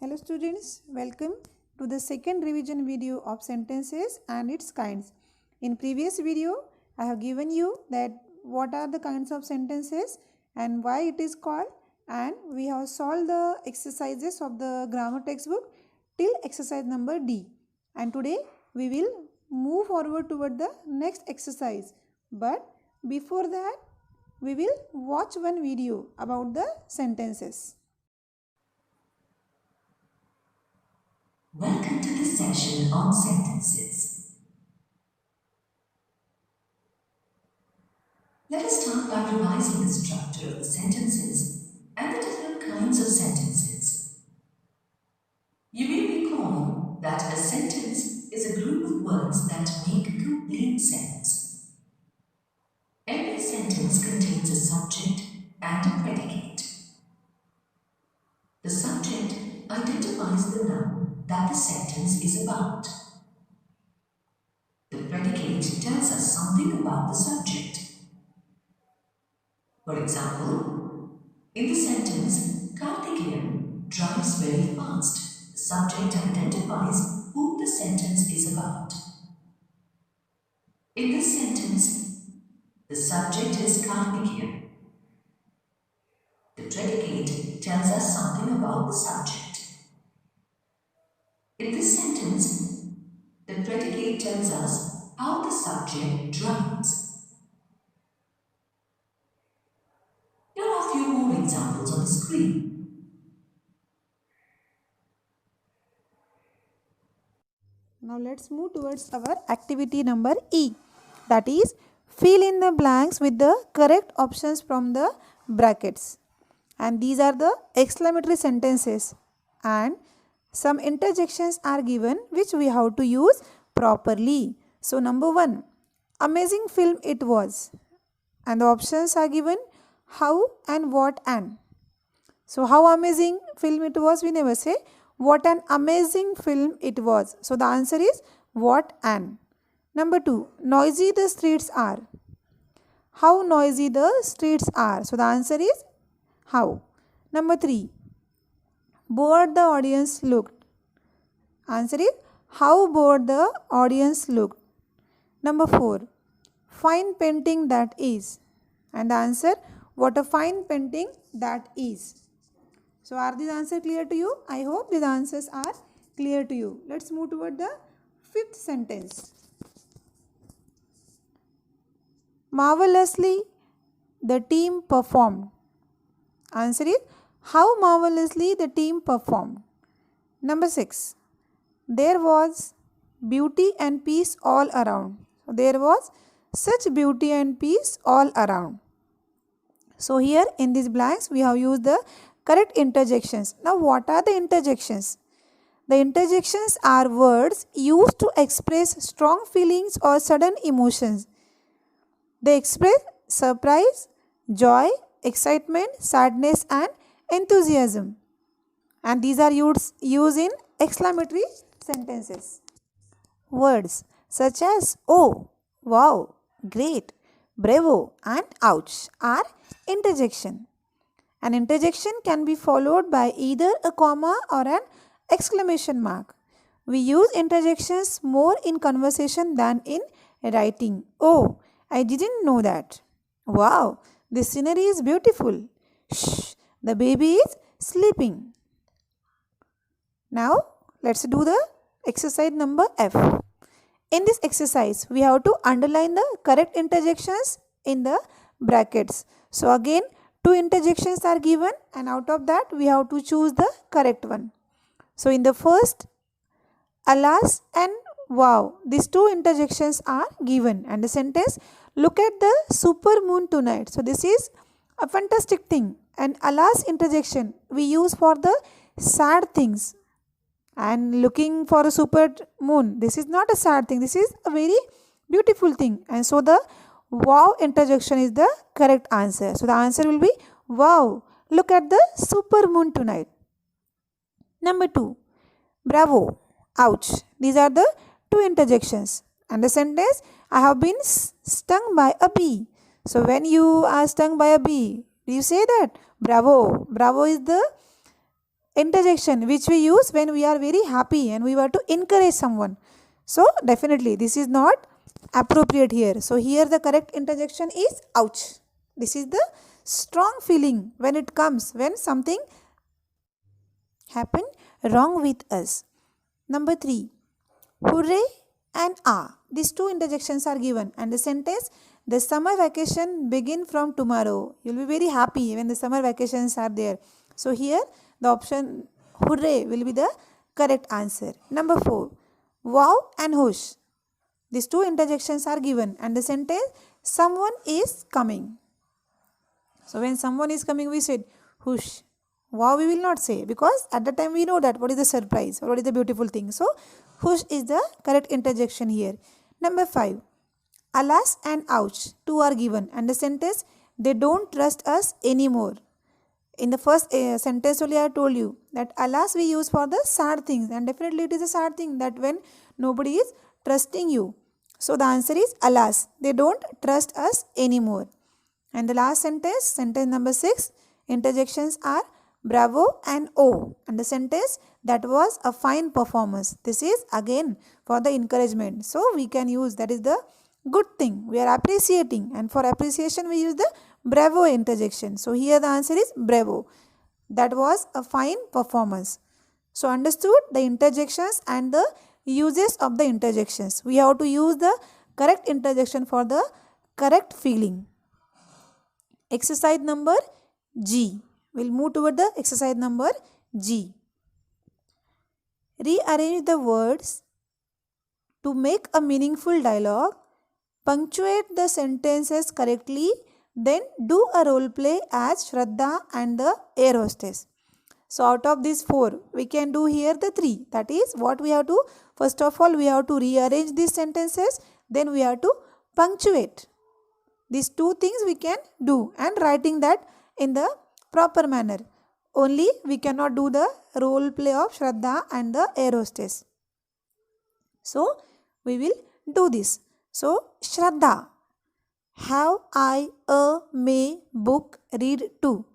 Hello students, welcome to the second revision video of sentences and its kinds. In previous video, I have given you that what are the kinds of sentences and why it is called, and we have solved the exercises of the grammar textbook till exercise number D. And today we will move forward toward the next exercise. But before that, we will watch one video about the sentences. Welcome to the session on sentences. Let us start by revising the structure of the sentences and the different kinds of sentences. You may recall that a sentence is a group of words that make complete sense. Every sentence contains a subject and a predicate. The subject identifies the noun that the sentence is about. The predicate tells us something about the subject. For example, in the sentence, Karthikeyan drives very fast. The subject identifies whom the sentence is about. In this sentence, the subject is Karthikeyan. The predicate tells us something about the subject. In this sentence, the predicate tells us how the subject drives. Here are a few more examples on the screen. Now let's move towards our activity number E, that is fill in the blanks with the correct options from the brackets. And these are the exclamatory sentences and some interjections are given which we have to use properly. So number 1, amazing film it was, and the options are given how and what and. So how amazing film it was, we never say. What an amazing film it was. So the answer is what and. Number 2, noisy the streets are. How noisy the streets are. So the answer is how. Number 3, bored the audience looked. Answer is how bored the audience looked. Number 4, fine painting that is. And the answer, what a fine painting that is. So are these answers clear to you? I hope these answers are clear to you. Let's move toward the fifth sentence. Marvelously the team performed. Answer is how marvelously the team performed. Number 6, there was beauty and peace all around. So there was such beauty and peace all around. So here in these blanks we have used the correct interjections. Now what are the interjections? The interjections are words used to express strong feelings or sudden emotions. They express surprise, joy, excitement, sadness and enthusiasm. And these are used in exclamatory sentences. Words such as oh, wow, great, bravo and ouch are interjection. An interjection can be followed by either a comma or an exclamation mark. We use interjections more in conversation than in writing. Oh, I didn't know that. Wow, this scenery is beautiful. Shh, the baby is sleeping. Now, let's do the exercise number F. In this exercise, we have to underline the correct interjections in the brackets. So again, 2 interjections are given and out of that we have to choose the correct one. So in the first, alas and wow, these 2 interjections are given, and the sentence, look at the super moon tonight. So this is a fantastic thing, and alas interjection we use for the sad things, and looking for a super moon, this is not a sad thing, this is a very beautiful thing, and so the wow interjection is the correct answer. So the answer will be wow, look at the super moon tonight. Number 2, bravo, ouch. These are the 2 interjections, and the sentence, I have been stung by a bee. So when you are stung by a bee, do you say that bravo? Bravo is the interjection which we use when we are very happy and we want to encourage someone. So definitely this is not appropriate here. So here the correct interjection is ouch. This is the strong feeling when it comes when something happened wrong with us. Number 3, hooray and ah. These two interjections are given and the sentence, the summer vacation begin from tomorrow. You'll be very happy when the summer vacations are there. So here the option hooray will be the correct answer. Number 4, wow and whoosh. These two interjections are given and the sentence, someone is coming. So when someone is coming, we said whoosh. Wow we will not say because at the time we know that what is the surprise or what is the beautiful thing. So whoosh is the correct interjection here. Number 5, alas and ouch. Two are given and the sentence, they don't trust us anymore. In the first sentence only I told you that alas we use for the sad things and definitely it is a sad thing that when nobody is trusting you. So the answer is alas, they don't trust us anymore. And the last sentence, sentence number 6, interjections are bravo and oh. And the sentence, that was a fine performance. This is again for the encouragement. So we can use, that is the good thing. We are appreciating and for appreciation we use the bravo interjection. So here the answer is bravo. That was a fine performance. So understood the interjections and the uses of the interjections. We have to use the correct interjection for the correct feeling. Exercise number G. We'll move toward the exercise number G. Rearrange the words to make a meaningful dialogue. Punctuate the sentences correctly. Then do a role play as Shraddha and the air hostess. So out of these 4, we can do here the 3. That is what we have to, first of all, we have to rearrange these sentences. Then we have to punctuate. These 2 things we can do and writing that in the proper manner. Only we cannot do the role play of Shraddha and the air hostess. So we will do this. So Shraddha, have I a may book read to?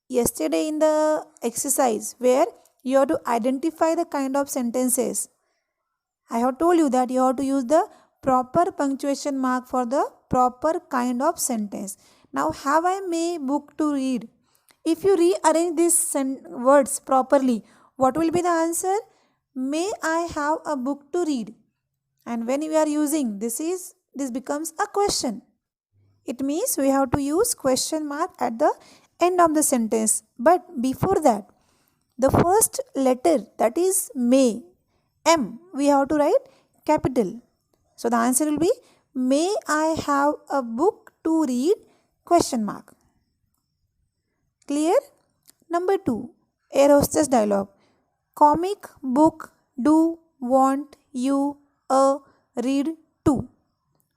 Yesterday in the exercise where you have to identify the kind of sentences, I have told you that you have to use the proper punctuation mark for the proper kind of sentence. Now have I may book to read. If you rearrange these words properly, what will be the answer? May I have a book to read? And when we are using this becomes a question. It means we have to use question mark at the end of the sentence. But before that, the first letter, that is may, M, we have to write capital. So the answer will be, may I have a book to read? Question mark. Clear? Number 2, air hostess dialogue. Comic book do want you a read to.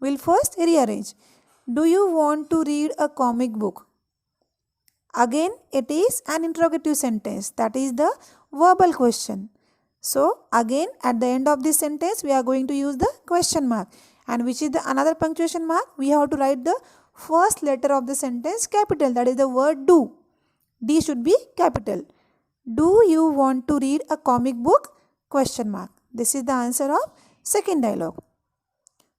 We'll first rearrange. Do you want to read a comic book? Again, it is an interrogative sentence. That is the verbal question. So, again, at the end of this sentence, we are going to use the question mark. And which is the another punctuation mark? We have to write the first letter of the sentence capital. That is the word do. D should be capital. Do you want to read a comic book? Question mark. This is the answer of second dialogue.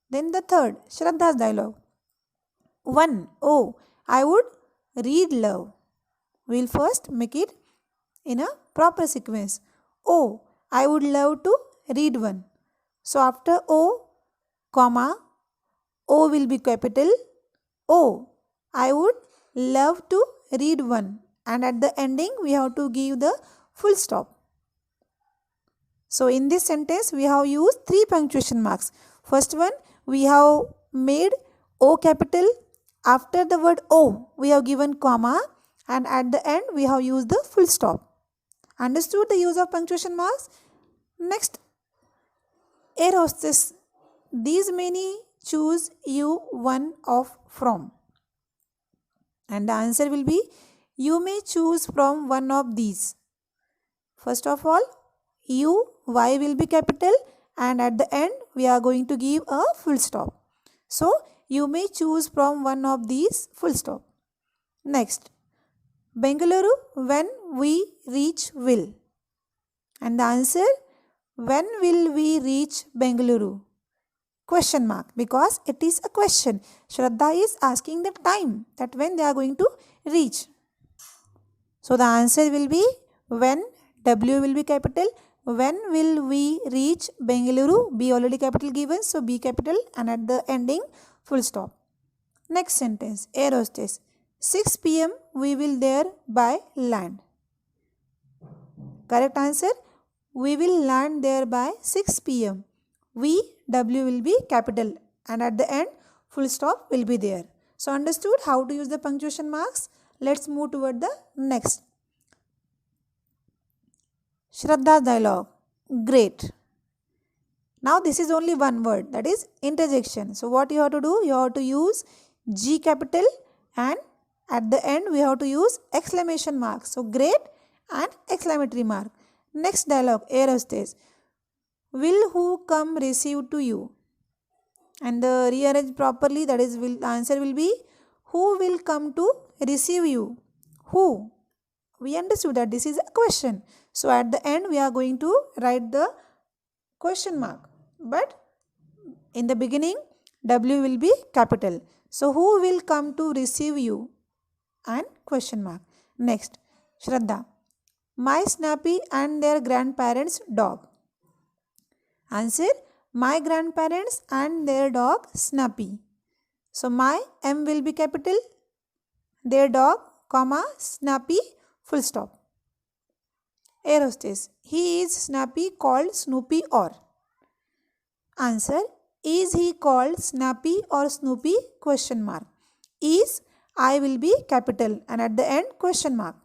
Then the third, Shraddha's dialogue. 1. Oh, I would read love. We will first make it in a proper sequence. Oh, I would love to read one. So after O, comma, O will be capital. Oh, I would love to read one. And at the ending, we have to give the full stop. So in this sentence, we have used 3 punctuation marks. First one, we have made O capital. After the word O, we have given comma. And at the end, we have used the full stop. Understood the use of punctuation marks? Next, air hostess. These many choose you one of from. And the answer will be, you may choose from one of these. First of all, you, Y will be capital, and at the end we are going to give a full stop. So, you may choose from one of these, full stop. Next, Bengaluru, when we reach will. And the answer, when will we reach Bengaluru? Question mark, because it is a question. Shraddha is asking the time, that when they are going to reach. So the answer will be when, W will be capital. When will we reach Bengaluru? B already capital given, so B capital, and at the ending full stop. Next sentence, air hostess. 6 p.m. we will there by land. Correct answer, we will land there by 6 p.m. We, W will be capital, and at the end full stop will be there. So understood how to use the punctuation marks? Let's move toward the next. Shraddha's dialogue. Great. Now this is only one word, that is interjection. So what you have to do? You have to use G capital, and at the end we have to use exclamation mark. So great and exclamatory mark. Next dialogue, air hostess. Will who come receive to you? And the rearrange properly, that is will, answer will be who will come to receive you? Who? We understood that this is a question. So at the end we are going to write the question mark. But in the beginning W will be capital. So who will come to receive you? And question mark. Next, Shraddha. My Snappy and their grandparents' dog. Answer, my grandparents and their dog Snappy. So my, M will be capital, their dog, comma, Snappy, full stop. Air hostess. He is Snappy called Snoopy or? Answer, is he called Snappy or Snoopy? Question mark. Is, I will be capital, and at the end question mark.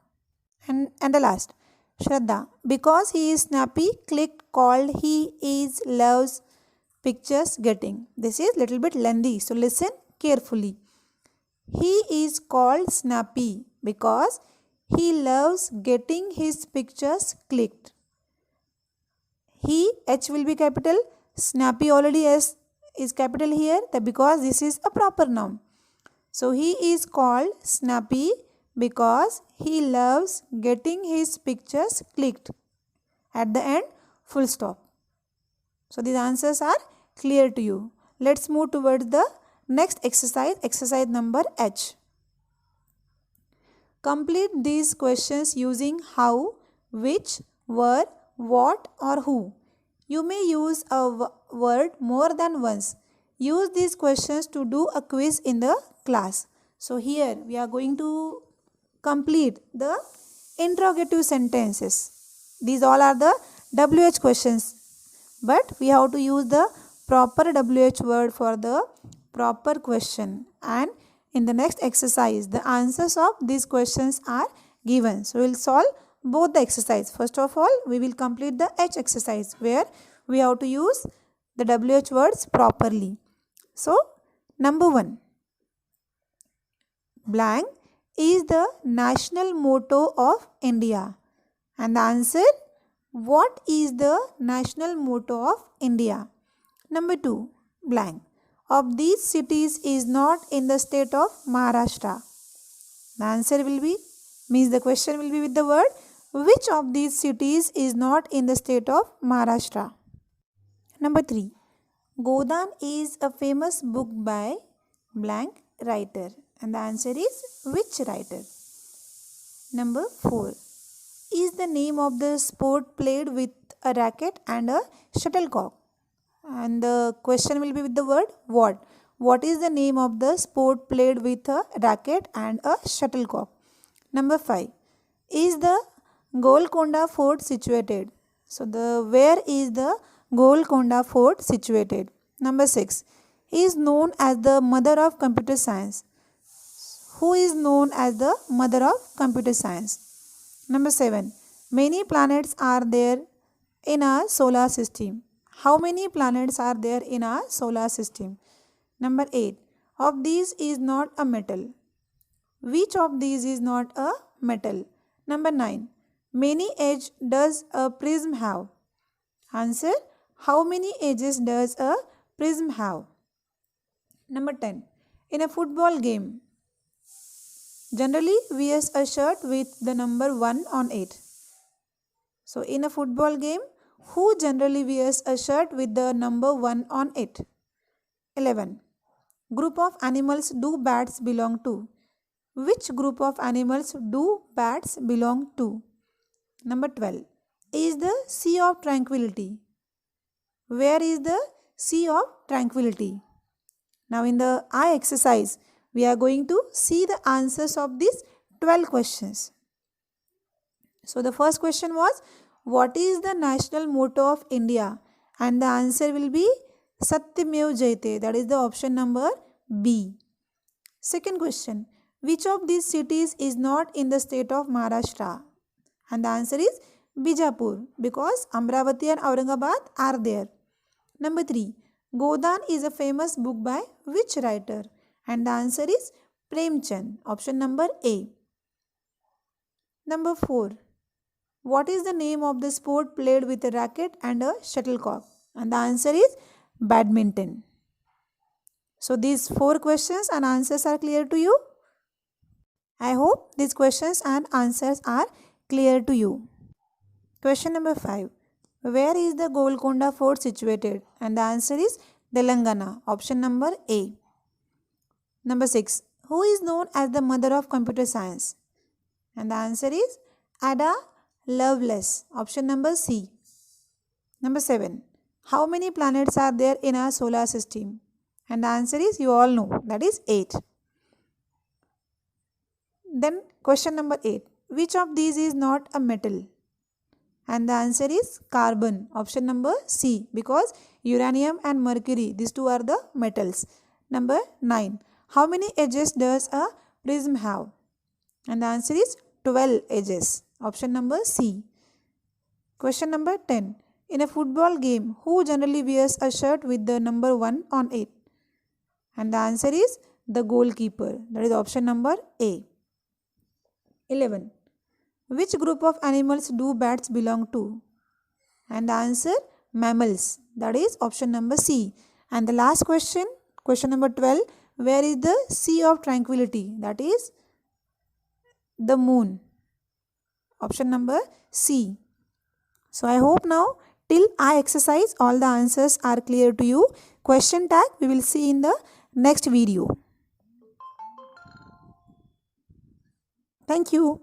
And the last, Shraddha. Because he is Snappy, clicked, called, he is, loves, pictures, getting. This is little bit lengthy, so listen carefully. He is called Snappy because he loves getting his pictures clicked. He, H will be capital, Snappy already S is capital here, because this is a proper noun. So he is called Snappy because he loves getting his pictures clicked. At the end, full stop. So these answers are clear to you. Let's move towards the next exercise, exercise number H. Complete these questions using how, which, where, what or who. You may use a word more than once. Use these questions to do a quiz in the class. So here we are going to complete the interrogative sentences. These all are the WH questions, but we have to use the proper WH word for the proper question. And in the next exercise, the answers of these questions are given. So we will solve both the exercise. First of all, we will complete the H exercise where we have to use the WH words properly. So number 1, blank is the national motto of India. And the answer, what is the national motto of India? Number 2, blank of these cities is not in the state of Maharashtra. The answer will be, means the question will be with the word, which of these cities is not in the state of Maharashtra? Number 3, Godan is a famous book by blank writer. And the answer is, which writer? Number 4, is the name of the sport played with a racket and a shuttlecock? And the question will be with the word what. What is the name of the sport played with a racket and a shuttlecock? Number 5, is the Golconda Fort situated? So the where is the Golconda Fort situated? Number 6, is known as the mother of computer science. Who is known as the mother of computer science? Number 7, many planets are there in our solar system. How many planets are there in our solar system? Number 8, of these is not a metal. Which of these is not a metal? Number 9, many edges does a prism have? Answer, how many edges does a prism have? Number 10, in a football game, generally wears a shirt with the number 1 on it? So, in a football game, who generally wears a shirt with the number 1 on it? 11. Group of animals do bats belong to? Which group of animals do bats belong to? Number 12. Is the Sea of Tranquility? Where is the Sea of Tranquility? Now in the eye exercise, we are going to see the answers of these 12 questions. So the first question was, what is the national motto of India? And the answer will be Satyamev Jayate. That is the option number B. Second question, which of these cities is not in the state of Maharashtra? And the answer is Bijapur, because Amravati and Aurangabad are there. Number 3, Godan is a famous book by which writer? And the answer is Premchand, option number A. Number 4, what is the name of the sport played with a racket and a shuttlecock? And the answer is badminton. So these 4 questions and answers are clear to you. I hope these questions and answers are clear to you. Question number 5. Where is the Golconda Fort situated? And the answer is Telangana, option number A. Number 6. Who is known as the mother of computer science? And the answer is Ada Lovelace, option number C. Number 7. How many planets are there in our solar system? And the answer is, you all know, that is 8. Then question number 8. Which of these is not a metal? And the answer is carbon, option number C, because uranium and mercury, these two are the metals. Number 9. How many edges does a prism have? And the answer is 12 edges, option number C. Question number 10. In a football game, who generally wears a shirt with the number 1 on it? And the answer is the goalkeeper, that is option number A. 11. Which group of animals do bats belong to? And the answer, mammals, that is option number C. And the last question, question number 12, where is the Sea of Tranquility? That is the moon, option number C. So I hope now till I exercise all the answers are clear to you. Question tag we will see in the next video. Thank you.